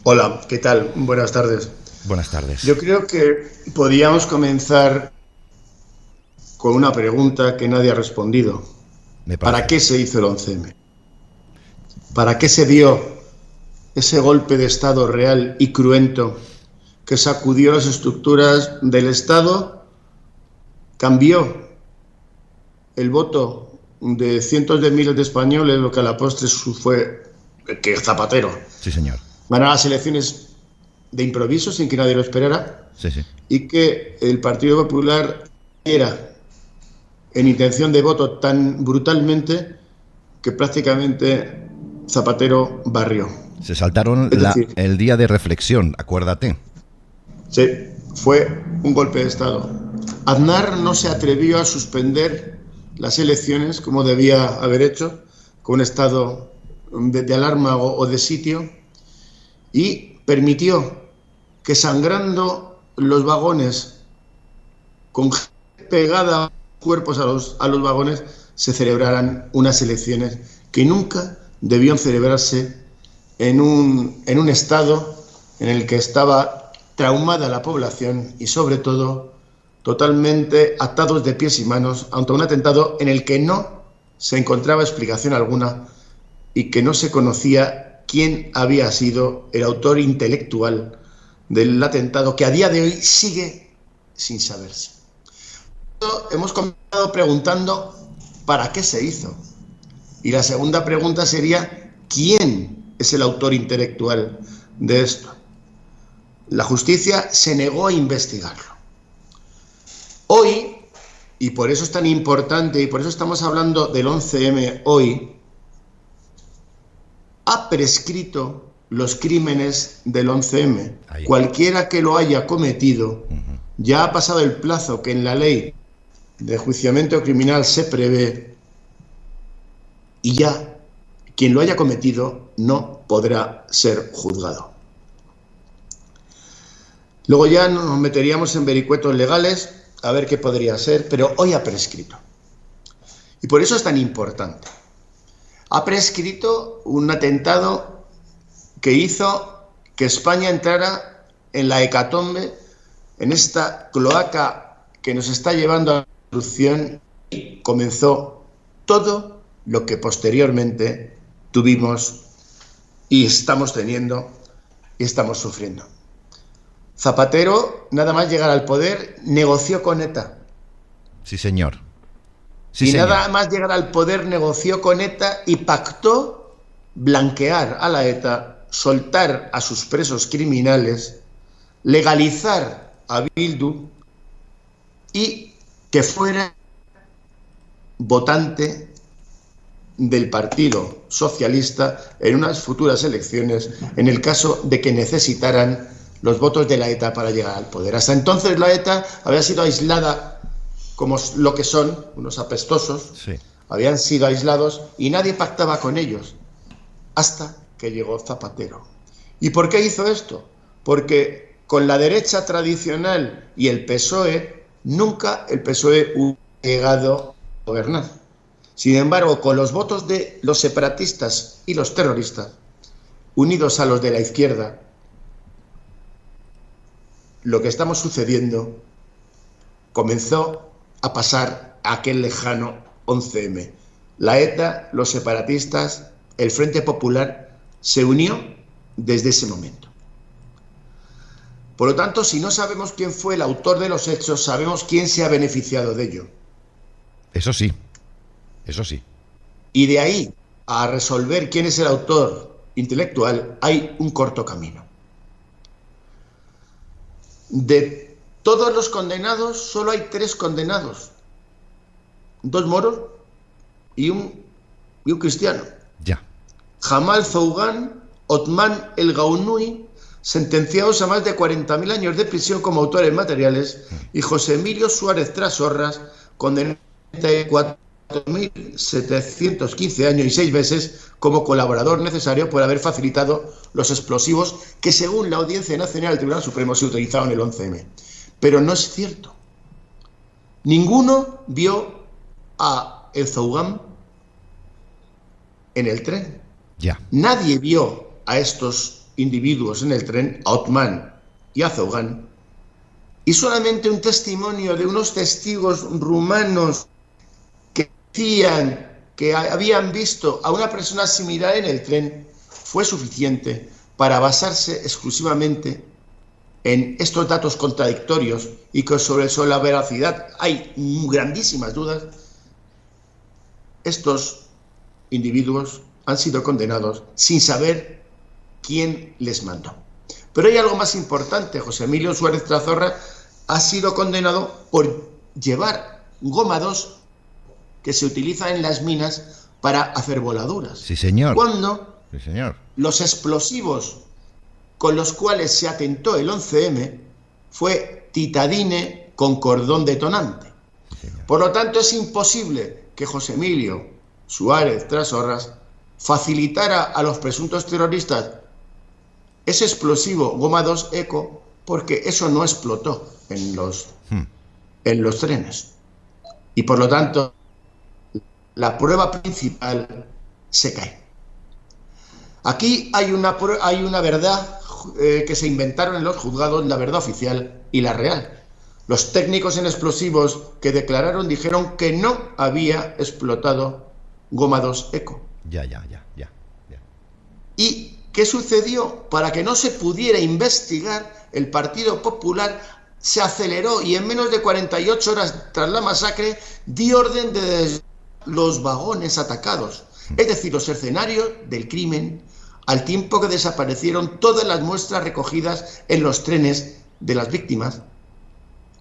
Hola, ¿qué tal? Buenas tardes. Buenas tardes. Yo creo que podríamos comenzar con una pregunta que nadie ha respondido. Me ¿Para parece qué bien. se hizo el 11M? ¿Para qué se dio ese golpe de Estado real y cruento que sacudió las estructuras del Estado, cambió el voto de cientos de miles de españoles, lo que a la postre fue que Zapatero Sí, señor. ganara las elecciones de improviso sin que nadie lo esperara Sí, sí. y que el Partido Popular era en intención de voto tan brutalmente que prácticamente Zapatero barrió? Se saltaron Es decir, el día de reflexión, acuérdate. sí, fue un golpe de Estado. Aznar no se atrevió a suspender las elecciones como debía haber hecho, con un estado de alarma o de sitio, y permitió que, sangrando los vagones, con gente pegada cuerpos a los vagones, se celebraran unas elecciones que nunca debían celebrarse en un estado en el que estaba traumada la población y, sobre todo, totalmente atados de pies y manos ante un atentado en el que no se encontraba explicación alguna y que no se conocía quién había sido el autor intelectual del atentado, que a día de hoy sigue sin saberse. Hemos comenzado preguntando ¿para qué se hizo? Y la segunda pregunta sería ¿quién es el autor intelectual de esto? La justicia se negó a investigarlo. Hoy, y por eso es tan importante, y por eso estamos hablando del 11M hoy, ha prescrito los crímenes del 11M. Ahí. Cualquiera que lo haya cometido, ya ha pasado el plazo que en la ley de enjuiciamiento criminal se prevé, y ya quien lo haya cometido no podrá ser juzgado. Luego ya nos meteríamos en vericuetos legales a ver qué podría ser, pero hoy ha prescrito. Y por eso es tan importante. Ha prescrito un atentado que hizo que España entrara en la hecatombe, en esta cloaca que nos está llevando a la destrucción, y comenzó todo lo que posteriormente tuvimos y estamos teniendo y estamos sufriendo. Zapatero, nada más llegar al poder, negoció con ETA. Sí, señor. Sí, Y señor. nada más llegar al poder, negoció con ETA y pactó blanquear a la ETA, soltar a sus presos criminales, legalizar a Bildu y que fuera votante del Partido Socialista en unas futuras elecciones, en el caso de que necesitaran los votos de la ETA para llegar al poder. Hasta entonces la ETA había sido aislada como lo que son, unos apestosos, Sí. habían sido aislados y nadie pactaba con ellos, hasta que llegó Zapatero. ¿Y por qué hizo esto? Porque con la derecha tradicional y el PSOE, nunca el PSOE hubiera llegado a gobernar. Sin embargo, con los votos de los separatistas y los terroristas, unidos a los de la izquierda, lo que estamos sucediendo comenzó a pasar a aquel lejano 11M. La ETA, los separatistas, el Frente Popular se unió desde ese momento. Por lo tanto, si no sabemos quién fue el autor de los hechos, sabemos quién se ha beneficiado de ello. Eso sí. Eso sí. Y de ahí a resolver quién es el autor intelectual hay un corto camino. De todos los condenados, solo hay 3 condenados. 2 moros y un cristiano. Ya. Jamal Zougan, Othman El Ghaouni, sentenciados a más de 40.000 años de prisión como autores materiales, y José Emilio Suárez Trasorras, condenado a 4.715 años y 6 meses como colaborador necesario por haber facilitado los explosivos que, según la Audiencia Nacional del Tribunal Supremo, se utilizaron en el 11M. Pero no es cierto. Ninguno vio a El Zougan en el tren. Ya. Nadie vio a estos individuos en el tren, a Othman y a Zaugan, y solamente un testimonio de unos testigos rumanos que decían que habían visto a una persona similar en el tren fue suficiente para basarse exclusivamente en estos datos contradictorios y que sobre la veracidad hay grandísimas dudas. Estos individuos han sido condenados sin saber quién les mandó. Pero hay algo más importante. José Emilio Suárez Trazorra ha sido condenado por llevar goma 2 que se utiliza en las minas para hacer voladuras. Sí, señor. Cuando Sí, señor. los explosivos con los cuales se atentó el 11M fue titadine con cordón detonante. Sí, por lo tanto, es imposible que José Emilio Suárez Trasorras facilitara a los presuntos terroristas ese explosivo goma 2 eco, porque eso no explotó en los trenes. Y por lo tanto, la prueba principal se cae. Aquí hay una verdad que se inventaron en los juzgados, la verdad oficial y la real. Los técnicos en explosivos que declararon dijeron que no había explotado goma 2 eco. Ya. ¿Y qué sucedió? Para que no se pudiera investigar, el Partido Popular se aceleró y en menos de 48 horas tras la masacre dio orden de los vagones atacados, es decir, los escenarios del crimen, al tiempo que desaparecieron todas las muestras recogidas en los trenes de las víctimas,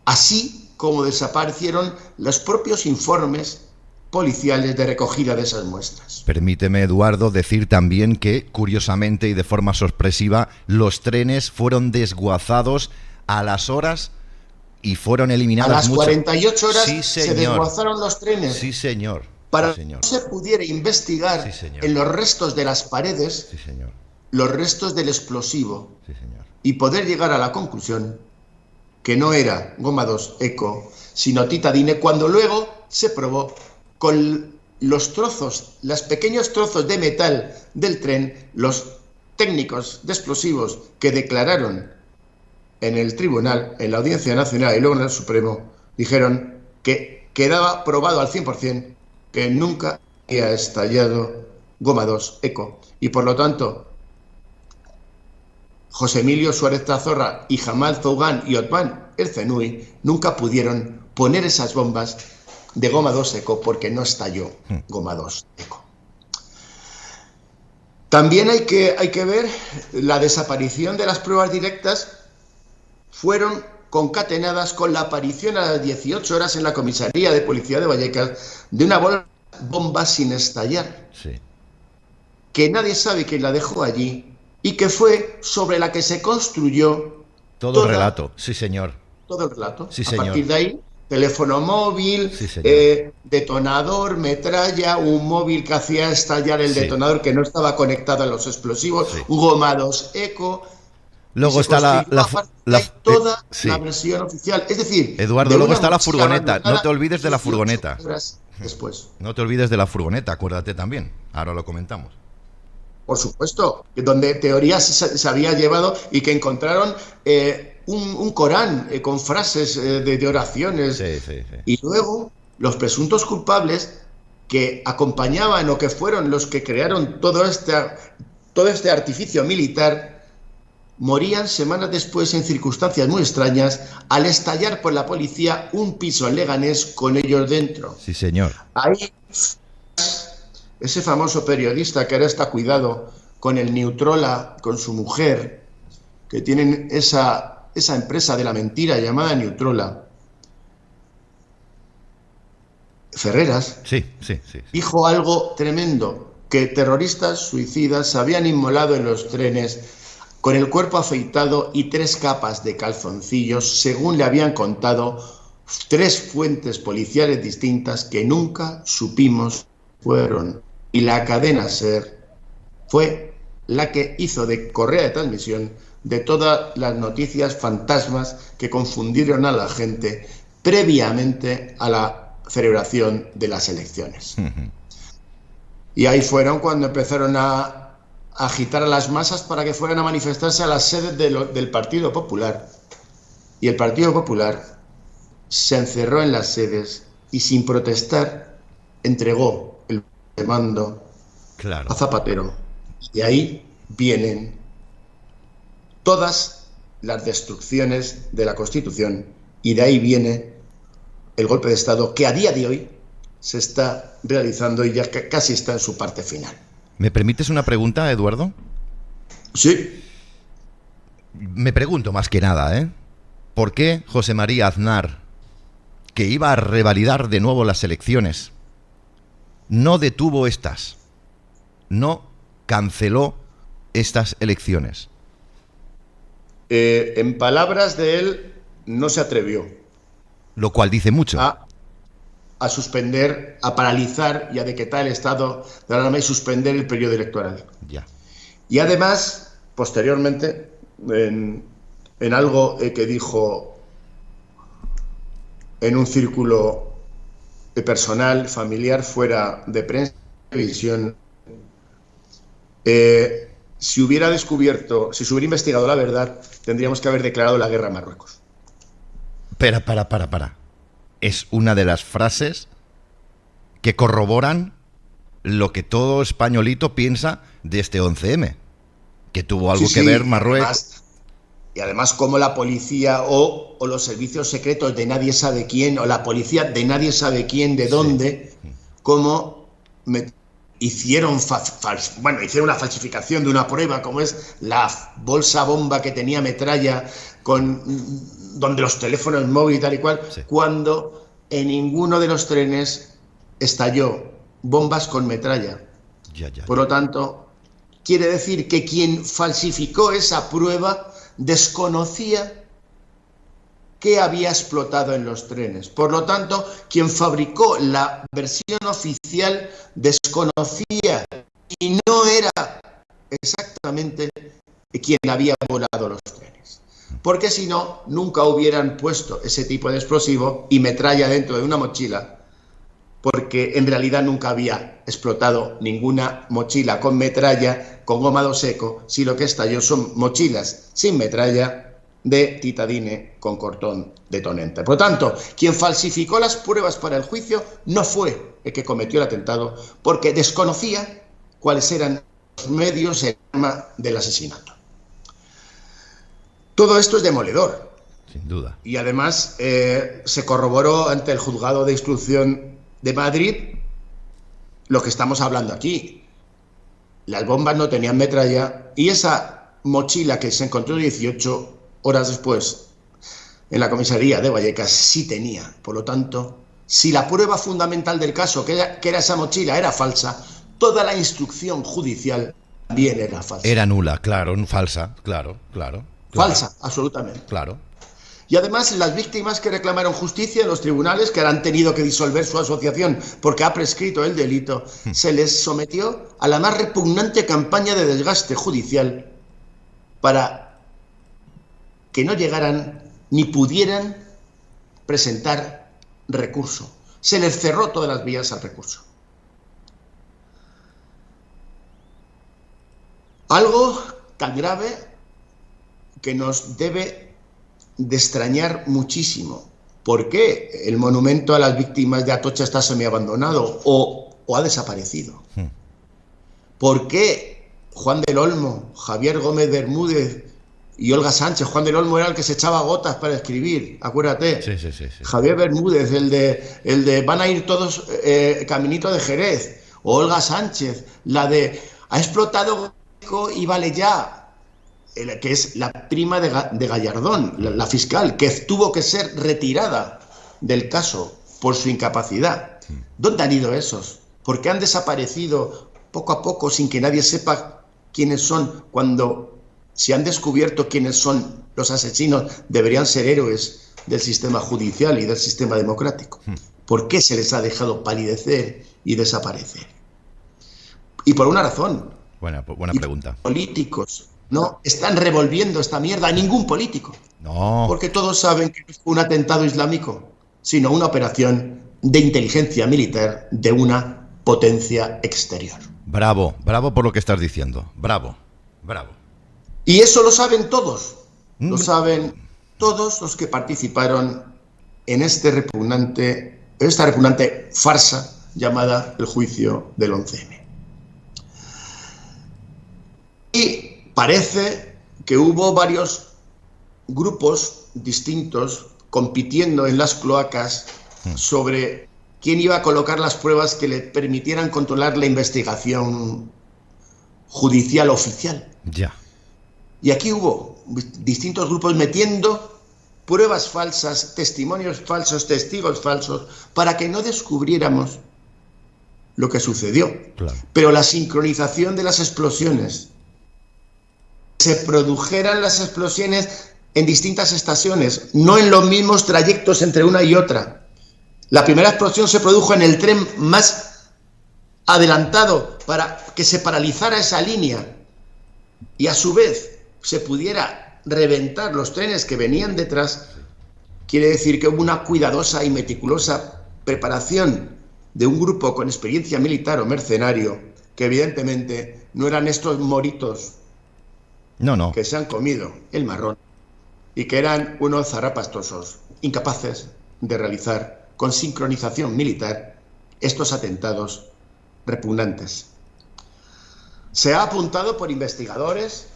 así como desaparecieron los propios informes policiales de recogida de esas muestras. Permíteme, Eduardo, decir también que, curiosamente y de forma sorpresiva, los trenes fueron desguazados a las horas y fueron eliminadas. A las 48 horas sí, se desguazaron los trenes. Sí, señor. Para sí, señor. que no se pudiera investigar en los restos de las paredes, sí, señor, los restos del explosivo, sí, señor, y poder llegar a la conclusión que no era goma 2 eco, sino titadine, cuando luego se probó con los pequeños trozos de metal del tren. Los técnicos de explosivos que declararon en el tribunal, en la Audiencia Nacional y luego en el Supremo, dijeron que quedaba probado al 100% que nunca había estallado goma 2 eco. Y por lo tanto, José Emilio Suárez Trazorra y Jamal Zaugan y Othman el Zenui nunca pudieron poner esas bombas de goma 2 eco porque no estalló goma 2 eco. También hay que ver la desaparición de las pruebas directas. Fueron concatenadas con la aparición a las 18 horas en la comisaría de policía de Vallecas de una bomba sin estallar, sí, que nadie sabe quién la dejó allí y que fue sobre la que se construyó todo el relato. Sí, señor. Todo el relato. Sí, a señor. partir de ahí, teléfono móvil, sí, señor, detonador, metralla, un móvil que hacía estallar el detonador que no estaba conectado a los explosivos, goma 2 eco. Luego está toda la versión oficial. Es decir, Eduardo, luego está la furgoneta. No te olvides de la furgoneta. Después. No te olvides de la furgoneta, acuérdate también. Ahora lo comentamos. Por supuesto, donde teorías se había llevado y que encontraron un Corán con frases de oraciones. Sí. Y luego los presuntos culpables que acompañaban o que fueron los que crearon todo este artificio militar morían semanas después en circunstancias muy extrañas al estallar por la policía un piso en Leganés con ellos dentro. Sí, señor. Ahí, ese famoso periodista que ahora está cuidado con el Neutrola, con su mujer, que tienen esa empresa de la mentira llamada Neutrola, Ferreras, sí. dijo algo tremendo, que terroristas suicidas se habían inmolado en los trenes con el cuerpo afeitado y 3 capas de calzoncillos, según le habían contado 3 fuentes policiales distintas que nunca supimos fueron. Y la cadena SER fue la que hizo de correa de transmisión de todas las noticias fantasmas que confundieron a la gente previamente a la celebración de las elecciones. Y ahí fueron cuando empezaron a agitar a las masas para que fueran a manifestarse a las sedes del Partido Popular. Y el Partido Popular se encerró en las sedes y, sin protestar, entregó el mando a Zapatero. Y de ahí vienen todas las destrucciones de la Constitución, y de ahí viene el golpe de Estado que a día de hoy se está realizando y ya casi está en su parte final. ¿Me permites una pregunta, Eduardo? Sí. Me pregunto más que nada, ¿por qué José María Aznar, que iba a revalidar de nuevo las elecciones, no detuvo estas, no canceló estas elecciones? En palabras de él, no se atrevió. Lo cual dice mucho. A suspender, a paralizar y a decretar el estado de alarma y suspender el periodo electoral. Ya. Y además, posteriormente, en algo que dijo en un círculo personal, familiar, fuera de prensa y televisión, si hubiera descubierto, si se hubiera investigado la verdad, tendríamos que haber declarado la guerra a Marruecos. Para. Es una de las frases que corroboran lo que todo españolito piensa de este 11M, que tuvo algo que ver Marruecos. Y además como la policía o los servicios secretos de nadie sabe quién, o la policía de nadie sabe quién, de dónde, cómo hicieron una falsificación de una prueba, como es la bolsa bomba que tenía metralla donde los teléfonos móviles y tal y cual, cuando en ninguno de los trenes estalló bombas con metralla. Por lo tanto, quiere decir que quien falsificó esa prueba desconocía que había explotado en los trenes. Por lo tanto, quien fabricó la versión oficial desconocía y no era exactamente quien había volado los trenes. Porque si no, nunca hubieran puesto ese tipo de explosivo y metralla dentro de una mochila, porque en realidad nunca había explotado ninguna mochila con metralla, con gomado seco, si lo que estalló son mochilas sin metralla de titadine con cortón detonante. Por lo tanto, quien falsificó las pruebas para el juicio no fue el que cometió el atentado, porque desconocía cuáles eran los medios, el arma del asesinato. Todo esto es demoledor. Sin duda. Y además se corroboró ante el juzgado de instrucción de Madrid lo que estamos hablando aquí. Las bombas no tenían metralla y esa mochila que se encontró 18 horas después en la comisaría de Vallecas sí tenía. Por lo tanto, si la prueba fundamental del caso, que era esa mochila, era falsa, toda la instrucción judicial también era falsa. Era nula, claro, falsa, claro. Falsa, absolutamente. Claro. Y además las víctimas que reclamaron justicia en los tribunales, que han tenido que disolver su asociación porque ha prescrito el delito, se les sometió a la más repugnante campaña de desgaste judicial para que no llegaran ni pudieran presentar recurso. Se les cerró todas las vías al recurso. Algo tan grave que nos debe de extrañar muchísimo. ¿Por qué el monumento a las víctimas de Atocha está semiabandonado o ha desaparecido? ¿Por qué Juan del Olmo, Javier Gómez Bermúdez y Olga Sánchez? Juan del Olmo era el que se echaba gotas para escribir, acuérdate. Sí. Javier Bermúdez, el de van a ir todos caminito de Jerez. O Olga Sánchez, la de ha explotado y vale ya, que es la prima de Gallardón, la fiscal, que tuvo que ser retirada del caso por su incapacidad. ¿Dónde han ido esos? ¿Por qué han desaparecido poco a poco sin que nadie sepa quiénes son, cuando si han descubierto quiénes son los asesinos deberían ser héroes del sistema judicial y del sistema democrático? ¿Por qué se les ha dejado palidecer y desaparecer? Y por una razón. Buena pregunta. Políticos no están revolviendo esta mierda a ningún político. No. Porque todos saben que no fue un atentado islámico, sino una operación de inteligencia militar de una potencia exterior. Bravo, bravo por lo que estás diciendo. Bravo, bravo. Y eso lo saben todos. Lo saben todos los que participaron en esta repugnante farsa llamada el juicio del 11M. Y parece que hubo varios grupos distintos compitiendo en las cloacas sobre quién iba a colocar las pruebas que le permitieran controlar la investigación judicial oficial. Ya. Y aquí hubo distintos grupos metiendo pruebas falsas, testimonios falsos, testigos falsos, para que no descubriéramos lo que sucedió. Claro. Pero la sincronización de las explosiones, se produjeran las explosiones en distintas estaciones, no en los mismos trayectos entre una y otra. La primera explosión se produjo en el tren más adelantado para que se paralizara esa línea y a su vez se pudiera reventar los trenes que venían detrás. Quiere decir que hubo una cuidadosa y meticulosa preparación de un grupo con experiencia militar o mercenario, que evidentemente no eran estos moritos que se han comido el marrón y que eran unos zarrapastosos, incapaces de realizar con sincronización militar estos atentados repugnantes. Se ha apuntado por investigadores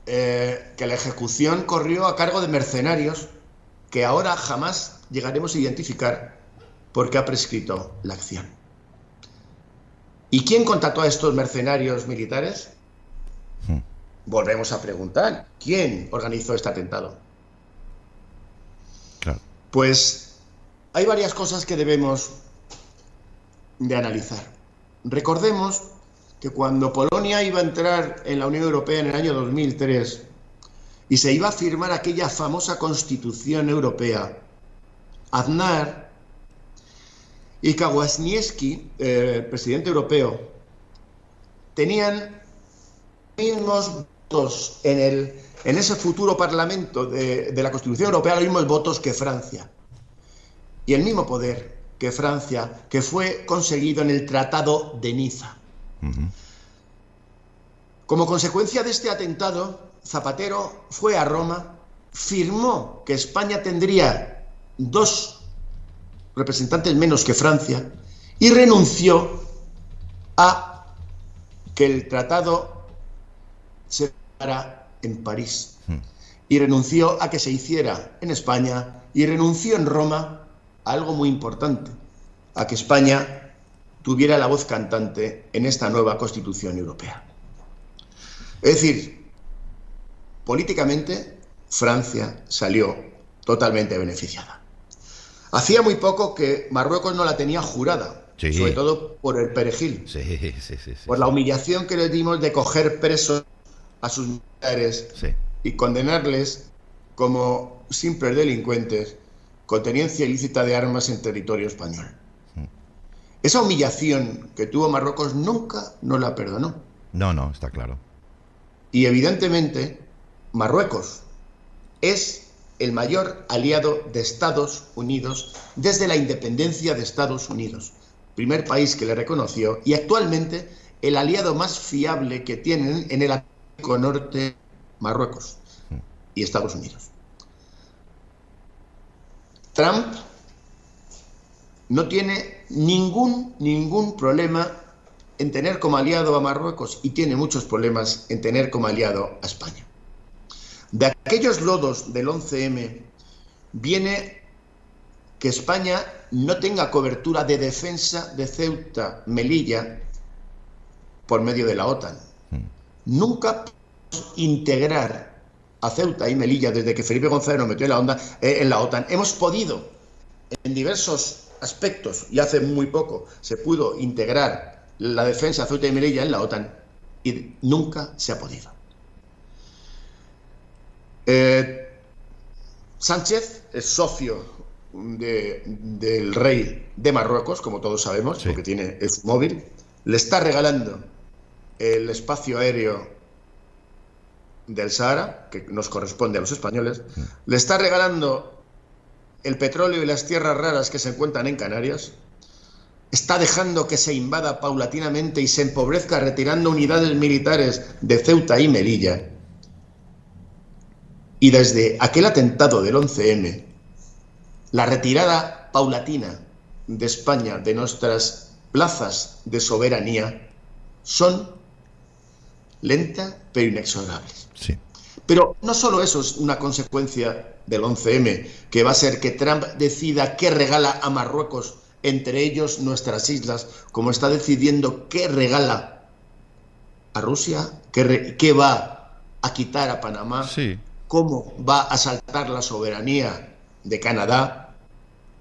que la ejecución corrió a cargo de mercenarios que ahora jamás llegaremos a identificar porque ha prescrito la acción. ¿Y quién contrató a estos mercenarios militares? Volvemos a preguntar, ¿quién organizó este atentado? Claro. Pues hay varias cosas que debemos de analizar. Recordemos que cuando Polonia iba a entrar en la Unión Europea en el año 2003 y se iba a firmar aquella famosa Constitución Europea, Aznar y Kwasniewski, presidente europeo, tenían mismos votos en ese futuro Parlamento de la Constitución Europea, los mismos votos que Francia. Y el mismo poder que Francia, que fue conseguido en el Tratado de Niza. Como consecuencia de este atentado, Zapatero fue a Roma, firmó que España tendría 2 representantes menos que Francia y renunció a que el tratado se hiciera en París. Y renunció a que se hiciera en España y renunció en Roma a algo muy importante, a que España tuviera la voz cantante en esta nueva Constitución Europea. Es decir, políticamente Francia salió totalmente beneficiada. Hacía muy poco que Marruecos no la tenía jurada, sí, sobre todo por el perejil, sí, por la humillación que les dimos de coger presos a sus militares y condenarles como simples delincuentes con tenencia ilícita de armas en territorio español. Esa humillación que tuvo Marruecos nunca nos la perdonó. No, está claro. Y evidentemente Marruecos es el mayor aliado de Estados Unidos desde la independencia de Estados Unidos, primer país que le reconoció, y actualmente el aliado más fiable que tienen en el Atlántico Norte, Marruecos y Estados Unidos. Trump no tiene ningún problema en tener como aliado a Marruecos y tiene muchos problemas en tener como aliado a España. De aquellos lodos del 11M viene que España no tenga cobertura de defensa de Ceuta, Melilla, por medio de la OTAN. Nunca podemos integrar a Ceuta y Melilla desde que Felipe González nos metió en la OTAN. Hemos podido, en diversos aspectos, y hace muy poco se pudo integrar la defensa de Ceuta y Melilla en la OTAN, y nunca se ha podido. Sánchez es socio del rey de Marruecos, como todos sabemos, porque tiene el móvil. Le está regalando el espacio aéreo del Sahara, que nos corresponde a los españoles. Le está regalando el petróleo y las tierras raras que se encuentran en Canarias. Le está regalando el espacio aéreo del Sahara, que nos corresponde a los españoles. Le está regalando el petróleo y las tierras raras que se encuentran en Canarias. Le está regalando el espacio aéreo del Sahara, que nos corresponde a los españoles. Le está regalando el petróleo y las tierras raras que se encuentran en Canarias. está dejando que se invada paulatinamente y se empobrezca retirando unidades militares de Ceuta y Melilla. Y desde aquel atentado del 11M, la retirada paulatina de España de nuestras plazas de soberanía son lentas pero inexorables. Sí. Pero no solo eso es una consecuencia del 11M, que va a ser que Trump decida qué regala a Marruecos, entre ellos nuestras islas, como está decidiendo qué regala a Rusia, qué va a quitar a Panamá, Sí. cómo va a asaltar la soberanía de Canadá,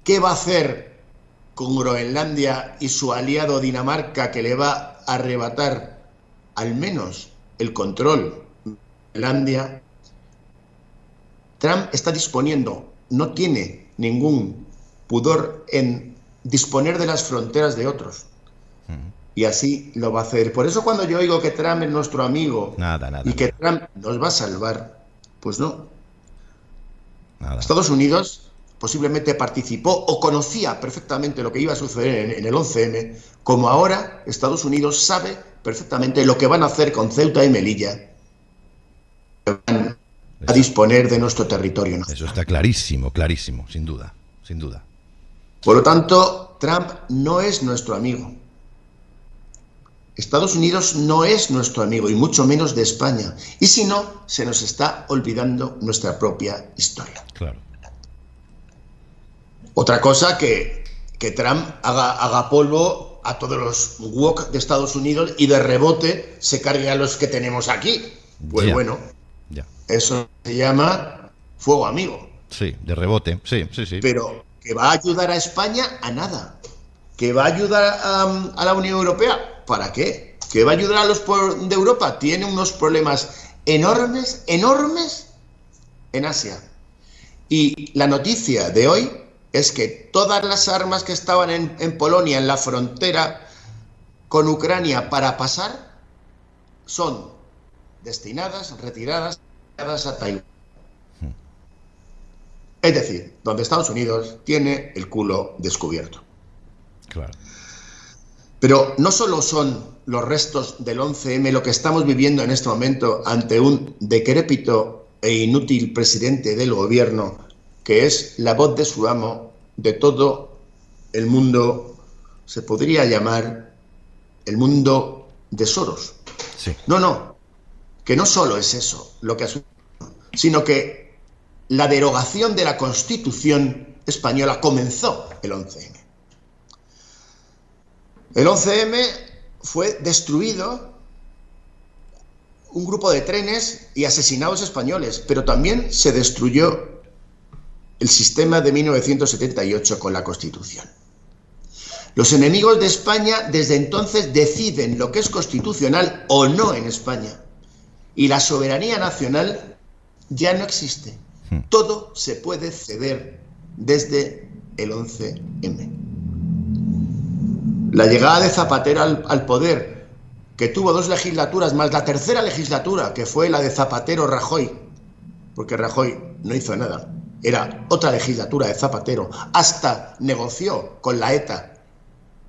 qué va a hacer con Groenlandia y su aliado Dinamarca, que le va a arrebatar al menos el control de Groenlandia. Trump está disponiendo, no tiene ningún pudor en disponer de las fronteras de otros. Y así lo va a hacer. Por eso cuando yo oigo que Trump es nuestro amigo y que Trump nos va a salvar, pues no. Nada. Estados Unidos posiblemente participó o conocía perfectamente lo que iba a suceder en el 11M, como ahora Estados Unidos sabe perfectamente lo que van a hacer con Ceuta y Melilla. Van a disponer de nuestro territorio nacional. Eso está clarísimo, clarísimo, sin duda, sin duda. Por lo tanto, Trump no es nuestro amigo. Estados Unidos no es nuestro amigo, y mucho menos de España. Y si no, se nos está olvidando nuestra propia historia. Claro. Otra cosa que Trump haga polvo a todos los woke de Estados Unidos y de rebote se cargue a los que tenemos aquí. Pues Ya. bueno, Ya. eso se llama fuego amigo. Sí, de rebote. Sí, sí, sí. Pero que va a ayudar a España a nada. Que va a ayudar a la Unión Europea, ¿para qué? Que va a ayudar a los pueblos de Europa. Tiene unos problemas enormes, enormes en Asia. Y la noticia de hoy es que todas las armas que estaban en Polonia, en la frontera con Ucrania, para pasar, son destinadas, retiradas a Taiwán. Es decir, donde Estados Unidos tiene el culo descubierto. Claro. Pero no solo son los restos del 11M lo que estamos viviendo en este momento ante un decrépito e inútil presidente del gobierno, que es la voz de su amo de todo el mundo, se podría llamar el mundo de Soros. Sí. No, que no solo es eso lo que ha sucedido, sino que la derogación de la Constitución española comenzó el 11M. El 11M fue destruido un grupo de trenes y asesinados españoles, pero también se destruyó el sistema de 1978 con la Constitución. Los enemigos de España desde entonces deciden lo que es constitucional o no en España. Y la soberanía nacional ya no existe. Todo se puede ceder desde el 11M. La llegada de Zapatero al poder, que tuvo 2 legislaturas más la tercera legislatura, que fue la de Zapatero-Rajoy, porque Rajoy no hizo nada, era otra legislatura de Zapatero, hasta negoció con la ETA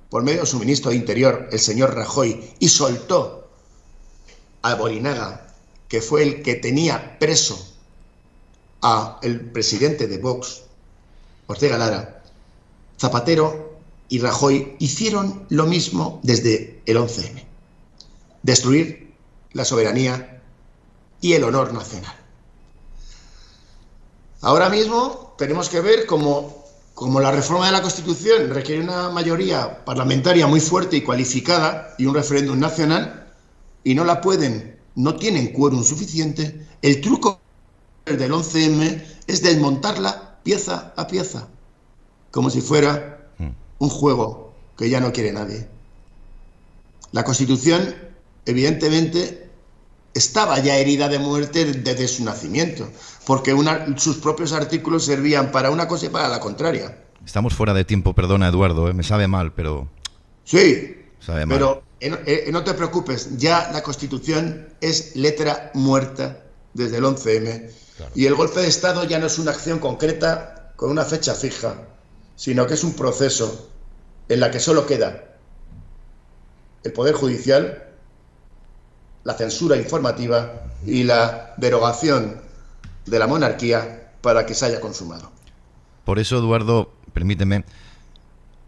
por medio de su ministro de Interior, el señor Rajoy, y soltó a Borinaga, que fue el que tenía preso al presidente de Vox, Ortega Lara. Zapatero y Rajoy hicieron lo mismo desde el 11M. Destruir la soberanía y el honor nacional. Ahora mismo tenemos que ver cómo la reforma de la Constitución requiere una mayoría parlamentaria muy fuerte y cualificada y un referéndum nacional, y no tienen quórum suficiente. El truco del 11M es desmontarla pieza a pieza, como si fuera un juego que ya no quiere nadie. La Constitución, evidentemente, estaba ya herida de muerte desde su nacimiento, porque sus propios artículos servían para una cosa y para la contraria. Estamos fuera de tiempo, perdona Eduardo, me sabe mal, pero... Sí, sabe mal. pero no te preocupes, ya la Constitución es letra muerta desde el 11M, claro. Y el golpe de Estado ya no es una acción concreta con una fecha fija, sino que es un proceso en la que solo queda el Poder Judicial, la censura informativa y la derogación de la monarquía para que se haya consumado. Por eso, Eduardo, permíteme,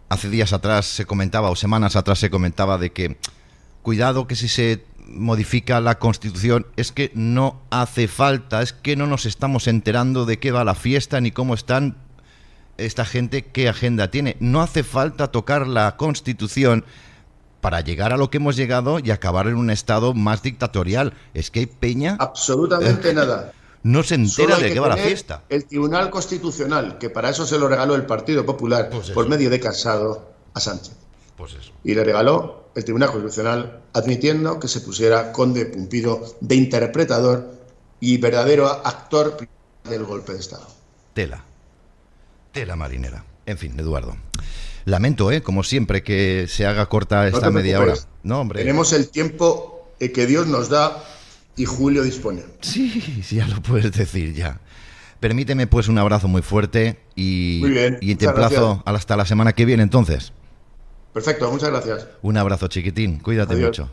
hace días atrás se comentaba, o semanas atrás se comentaba, de que cuidado que si se modifica la Constitución es que no hace falta, es que no nos estamos enterando de qué va la fiesta ni cómo están esta gente, qué agenda tiene. No hace falta tocar la Constitución para llegar a lo que hemos llegado y acabar en un estado más dictatorial. Es que hay peña... Absolutamente nada. No se entera de qué va la fiesta. El Tribunal Constitucional, que para eso se lo regaló el Partido Popular, pues por medio de Casado, a Sánchez. Pues eso. Y le regaló el Tribunal Constitucional admitiendo que se pusiera Conde Pumpido de interpretador y verdadero actor del golpe de Estado. Tela marinera. En fin, Eduardo. Lamento, como siempre, que se haga corta esta media hora. No, hombre. Tenemos el tiempo que Dios nos da y Julio dispone. Sí, ya lo puedes decir ya. Permíteme pues un abrazo muy fuerte y, muy bien, y te emplazo hasta la semana que viene entonces. Perfecto, muchas gracias. Un abrazo, chiquitín. Cuídate mucho.